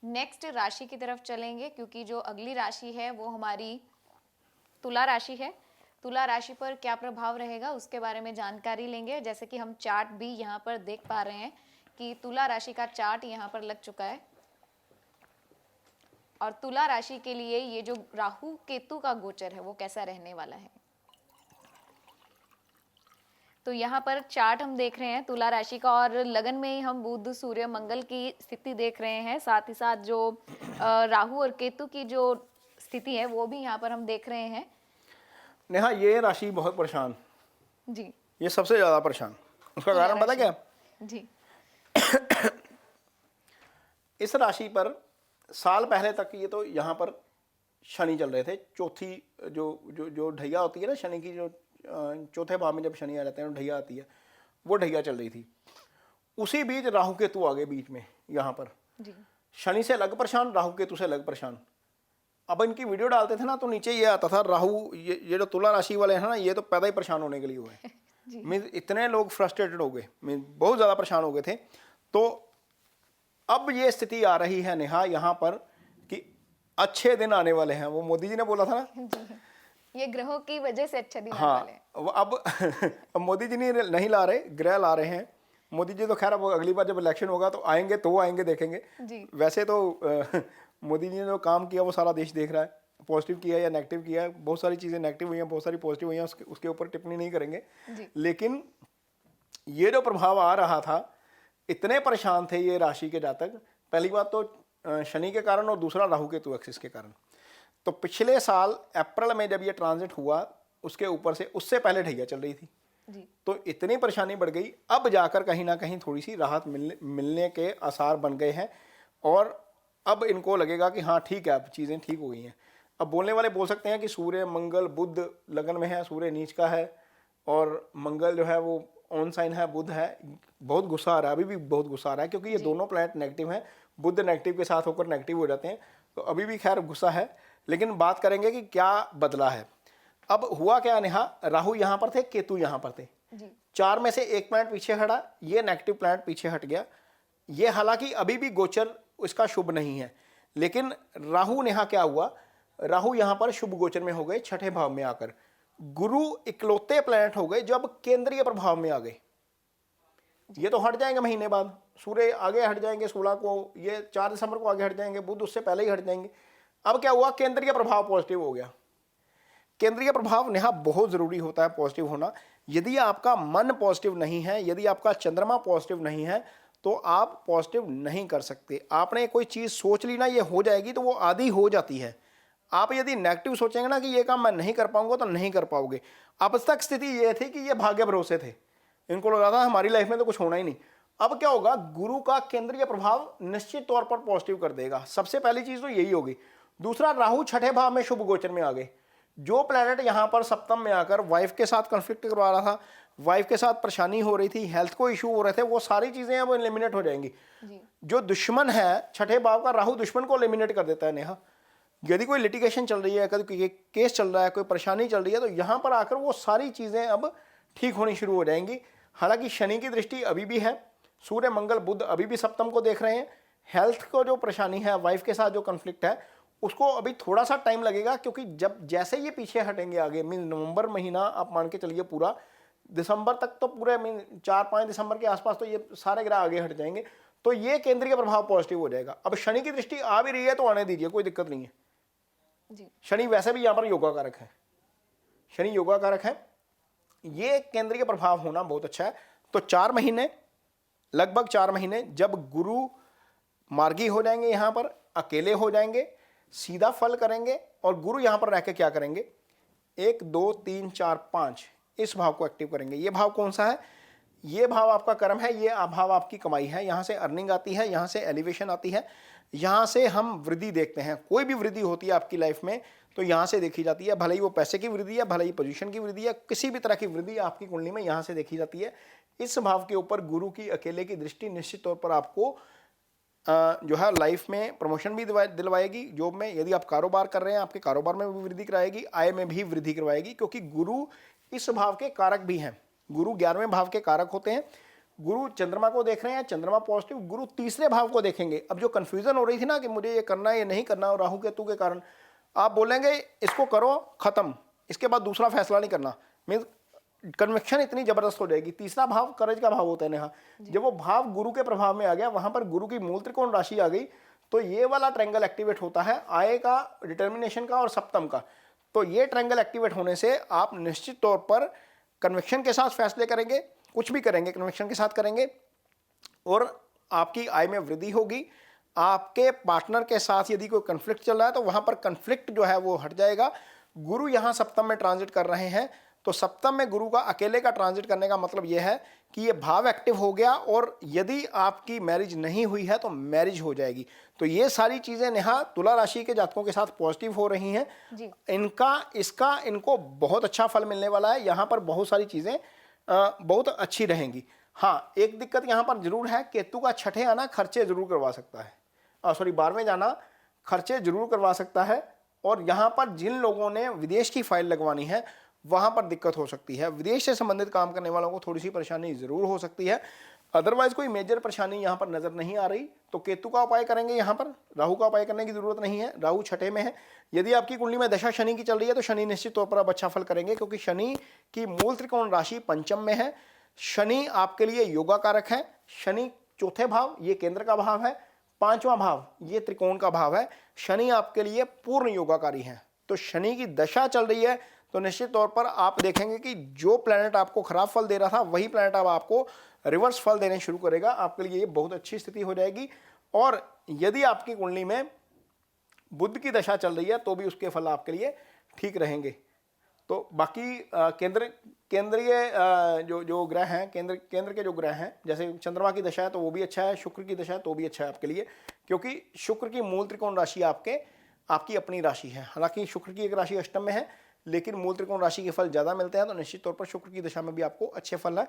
Next राशि की तरफ चलेंगे, क्योंकि जो अगली राशि है वो हमारी तुला राशि है। तुला राशि पर क्या प्रभाव रहेगा उसके बारे में जानकारी लेंगे। जैसे कि हम चार्ट भी यहाँ पर देख पा रहे हैं कि तुला राशि का चार्ट यहाँ पर लग चुका है, और तुला राशि के लिए ये जो राहु केतु का गोचर है वो कैसा रहने वाला है। तो यहाँ पर चार्ट हम देख रहे हैं तुला राशि का, और लगन में ही हम बुध सूर्य मंगल की स्थिति देख रहे हैं। साथ ही साथ जो राहु और केतु की जो स्थिति है वो भी यहाँ पर हम देख रहे हैं। नेहा, ये राशि बहुत परेशान जी, ये सबसे ज्यादा परेशान। उसका कारण पता क्या? जी, इस राशि पर साल पहले तक ये तो यहाँ पर शनि चल रहे थे। चौथी जो जो जो ढैया होती है ना शनि की, जो चौथे भाव में जब शनि आ जाते हैं ढैया आती है, वो ढैया चल रही थी। उसी बीच राहु केतु आ गए बीच में। यहाँ पर जी, शनि से अलग परेशान, राहु केतु से अलग परेशान। अब इनकी वीडियो डालते थे ना तो नीचे ये आता था राहु, ये जो तुला राशि वाले हैं ना, ये तो पैदा ही परेशान होने के लिए हुए। मीन्स इतने लोग फ्रस्ट्रेटेड हो गए, मीन्स बहुत ज़्यादा परेशान हो गए थे। तो अब ये स्थिति आ रही है नेहा यहाँ पर कि अच्छे दिन आने वाले हैं। वो मोदी जी ने बोला था ना, जी, ये ग्रहों की वजह से अच्छे दिन आने हाँ वाले हैं। अब मोदी जी नहीं ला रहे, ग्रह ला रहे हैं। मोदी जी तो खैर अब अगली बार जब इलेक्शन होगा तो आएंगे, तो आएंगे, देखेंगे। जी, वैसे तो मोदी जी ने जो काम किया वो सारा देश देख रहा है। पॉजिटिव किया या नेगेटिव किया, बहुत सारी चीज़ें नेगेटिव हुई हैं, बहुत सारी पॉजिटिव हुई हैं, उसके ऊपर टिप्पणी नहीं करेंगे। लेकिन ये जो प्रभाव आ रहा था, इतने परेशान थे ये राशि के जातक। पहली बात तो शनि के कारण, और दूसरा राहु केतु एक्सिस के कारण। तो पिछले साल अप्रैल में जब ये ट्रांजिट हुआ, उसके ऊपर से उससे पहले ढैया चल रही थी। जी, तो इतनी परेशानी बढ़ गई। अब जाकर कहीं ना कहीं थोड़ी सी राहत मिलने के आसार बन गए हैं, और अब इनको लगेगा कि हाँ ठीक है, अब चीज़ें ठीक हो गई हैं। अब बोलने वाले बोल सकते हैं कि सूर्य मंगल बुध लगन में है, सूर्य नीच का है, और मंगल जो है वो ऑन साइन है, बुध है। बहुत गुस्सा आ रहा है, अभी भी बहुत गुस्सा आ रहा है, क्योंकि ये दोनों प्लैनेट नेगेटिव हैं। बुध नेगेटिव के साथ होकर नेगेटिव हो जाते हैं, तो अभी भी खैर गुस्सा है। लेकिन बात करेंगे कि क्या बदला है। अब हुआ क्या नेहा, राहु यहाँ पर थे, केतु यहाँ पर थे। जी, 4 में से 1 प्लैनेट पीछे हटा, ये नेगेटिव प्लैनेट पीछे हट गया। ये हालांकि अभी भी गोचर इसका शुभ नहीं है, लेकिन राहु नेहा क्या हुआ, राहु यहाँ पर शुभ गोचर में हो गए, छठे भाव में आकर। गुरु इकलौते प्लैनेट हो गए जो अब केंद्रीय प्रभाव में आ गए। ये तो हट जाएंगे महीने बाद, सूर्य आगे हट जाएंगे 16 को, ये 4 दिसंबर को आगे हट जाएंगे, बुध उससे पहले ही हट जाएंगे। अब क्या हुआ, केंद्रीय प्रभाव पॉजिटिव हो गया। केंद्रीय प्रभाव नेहा बहुत जरूरी होता है पॉजिटिव होना। यदि आपका मन पॉजिटिव नहीं है, यदि आपका चंद्रमा पॉजिटिव नहीं है, तो आप पॉजिटिव नहीं कर सकते। आपने कोई चीज़ सोच ली ना ये हो जाएगी, तो वो आधी हो जाती है। आप यदि नेगेटिव सोचेंगे ना कि ये काम मैं नहीं कर पाऊंगा, तो नहीं कर पाओगे। अब तक स्थिति ये थी कि ये भाग्य भरोसे थे, इनको लगा था हमारी लाइफ में तो कुछ होना ही नहीं। अब क्या होगा, गुरु का केंद्रीय प्रभाव निश्चित तौर पर पॉजिटिव कर देगा। सबसे पहली चीज तो यही होगी। दूसरा, राहु छठे भाव में शुभ गोचर में आ गए। जो प्लेनेट यहां पर सप्तम में आकर वाइफ के साथ कंफ्लिक्ट करवा रहा था, वाइफ के साथ परेशानी हो रही थी, हेल्थ को इशू हो रहे थे, वो सारी चीजें अब एलिमिनेट हो जाएंगी। जो दुश्मन है छठे भाव का, राहु दुश्मन को एलिमिनेट कर देता है नेहा। यदि कोई लिटिगेशन चल रही है, कोई केस चल रहा है, कोई परेशानी चल रही है, तो यहां पर आकर वो सारी चीजें अब ठीक होनी शुरू हो जाएंगी। हालांकि शनि की दृष्टि अभी भी है, सूर्य मंगल बुध अभी भी सप्तम को देख रहे हैं। हेल्थ को जो परेशानी है, वाइफ के साथ जो कन्फ्लिक्ट है, उसको अभी थोड़ा सा टाइम लगेगा, क्योंकि जब जैसे ये पीछे हटेंगे आगे, मीन नवंबर महीना आप मान के चलिए पूरा, दिसंबर तक तो पूरे मीन 4-5 दिसंबर के आसपास तो ये सारे ग्रह आगे हट जाएंगे, तो ये केंद्रीय प्रभाव पॉजिटिव हो जाएगा। अब शनि की दृष्टि आ भी रही है तो आने दीजिए, कोई दिक्कत नहीं है जी। शनि वैसे भी यहाँ पर योगा कारक है, शनि योगा कारक है, ये केंद्रीय प्रभाव होना बहुत अच्छा है। तो 4 महीने, लगभग 4 महीने जब गुरु मार्गी हो जाएंगे, यहाँ पर अकेले हो जाएंगे, सीधा फल करेंगे, और गुरु यहां पर रहकर क्या करेंगे, 1 2 3 4 5 इस भाव को एक्टिव करेंगे। ये भाव कौन सा है, ये भाव आपका कर्म है, ये भाव आपकी कमाई है। यहां से अर्निंग आती है, यहां से एलिवेशन आती है, यहां से हम वृद्धि देखते हैं। कोई भी वृद्धि होती है आपकी लाइफ में तो यहां से देखी जाती है, भले ही वो पैसे की वृद्धि है, भले ही पोजीशन की वृद्धि है, किसी भी तरह की वृद्धि आपकी कुंडली में यहां से देखी जाती है। इस भाव के ऊपर गुरु की अकेले की दृष्टि निश्चित तौर पर आपको जो है लाइफ में प्रमोशन भी दिलवाएगी। जॉब में यदि आप कारोबार कर रहे हैं, आपके कारोबार में भी वृद्धि करवाएगी, आय में भी वृद्धि करवाएगी, क्योंकि गुरु इस भाव के कारक भी हैं। गुरु 11वें भाव के कारक होते हैं। गुरु चंद्रमा को देख रहे हैं, चंद्रमा पॉजिटिव, गुरु तीसरे भाव को देखेंगे। अब जो कंफ्यूजन हो रही थी ना कि मुझे ये करना है ये नहीं करना, और राहु केतु के कारण आप बोलेंगे इसको करो खत्म, इसके बाद दूसरा फैसला नहीं करना, मीन्स कन्विक्शन इतनी जबरदस्त हो जाएगी। तीसरा भाव करेज का भाव होता है नेहा, जब वो भाव गुरु के प्रभाव में आ गया, वहां पर गुरु की मूल त्रिकोण राशि आ गई, तो ये वाला ट्रायंगल एक्टिवेट होता है आय का, डिटर्मिनेशन का और सप्तम का। तो ये ट्रायंगल एक्टिवेट होने से आप निश्चित तौर पर कन्विक्शन के साथ फैसले करेंगे, कुछ भी करेंगे कन्विक्शन के साथ करेंगे, और आपकी आय में वृद्धि होगी। आपके पार्टनर के साथ यदि कोई कन्फ्लिक्ट चल रहा है तो वहां पर कन्फ्लिक्ट जो है वो हट जाएगा। गुरु यहां सप्तम में ट्रांजिट कर रहे हैं, तो सप्तम में गुरु का अकेले का ट्रांजिट करने का मतलब यह है कि ये भाव एक्टिव हो गया, और यदि आपकी मैरिज नहीं हुई है तो मैरिज हो जाएगी। तो ये सारी चीजें नेहा तुला राशि के जातकों के साथ पॉजिटिव हो रही हैं जी। इनको बहुत अच्छा फल मिलने वाला है। यहाँ पर बहुत सारी चीजें बहुत अच्छी रहेंगी। हाँ, एक दिक्कत यहाँ पर जरूर है, केतु का छठे आना खर्चे जरूर करवा सकता है, 12वें जाना खर्चे जरूर करवा सकता है। और यहाँ पर जिन लोगों ने विदेश की फाइल लगवानी है वहां पर दिक्कत हो सकती है। विदेश से संबंधित काम करने वालों को थोड़ी सी परेशानी जरूर हो सकती है, अदरवाइज कोई मेजर परेशानी यहाँ पर नजर नहीं आ रही। तो केतु का उपाय करेंगे, यहाँ पर राहु का उपाय करने की जरूरत नहीं है, राहु छठे में है। यदि आपकी कुंडली में दशा शनि की चल रही है तो शनि निश्चित तौर पर आप अच्छा फल करेंगे, क्योंकि शनि की मूल त्रिकोण राशि पंचम में है। शनि आपके लिए योगा कारक है। शनि चौथे भाव, ये केंद्र का भाव है, 5वां भाव ये त्रिकोण का भाव है। शनि आपके लिए पूर्ण योगाकारी है। तो शनि की दशा चल रही है तो निश्चित तौर पर आप देखेंगे कि जो प्लैनेट आपको खराब फल दे रहा था वही प्लैनेट अब आपको रिवर्स फल देने शुरू करेगा। आपके लिए ये बहुत अच्छी स्थिति हो जाएगी। और यदि आपकी कुंडली में बुध की दशा चल रही है तो भी उसके फल आपके लिए ठीक रहेंगे। तो बाकी केंद्रीय जो ग्रह हैं, केंद्र के जो ग्रह हैं, जैसे चंद्रमा की दशा है तो वो भी अच्छा है, शुक्र की दशा है तो भी अच्छा है आपके लिए, क्योंकि शुक्र की मूल त्रिकोण राशि आपकी अपनी राशि है। हालांकि शुक्र की एक राशि अष्टम में है, लेकिन मूल त्रिकोण राशि के फल ज़्यादा मिलते हैं, तो निश्चित तौर पर शुक्र की दशा में भी आपको अच्छे फल है,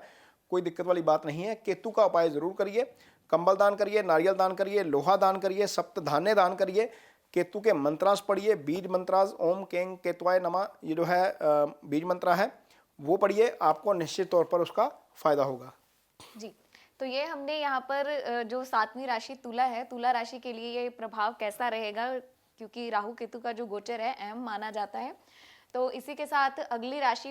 कोई दिक्कत वाली बात नहीं है। केतु का उपाय जरूर करिए, कंबल दान करिए, नारियल दान करिए, लोहा दान करिए, सप्तधान्य दान करिए, केतु के मंत्रास पढ़िए, बीज मंत्रास ओम केंग केतुआय नमः, ये जो है बीज मंत्र है वो पढ़िए, आपको निश्चित तौर पर उसका फायदा होगा। जी, तो ये हमने यहाँ पर जो 7वीं राशि तुला है, तुला राशि के लिए ये प्रभाव कैसा रहेगा, क्योंकि राहु केतु का जो गोचर है अहम माना जाता है। तो इसी के साथ अगली राशि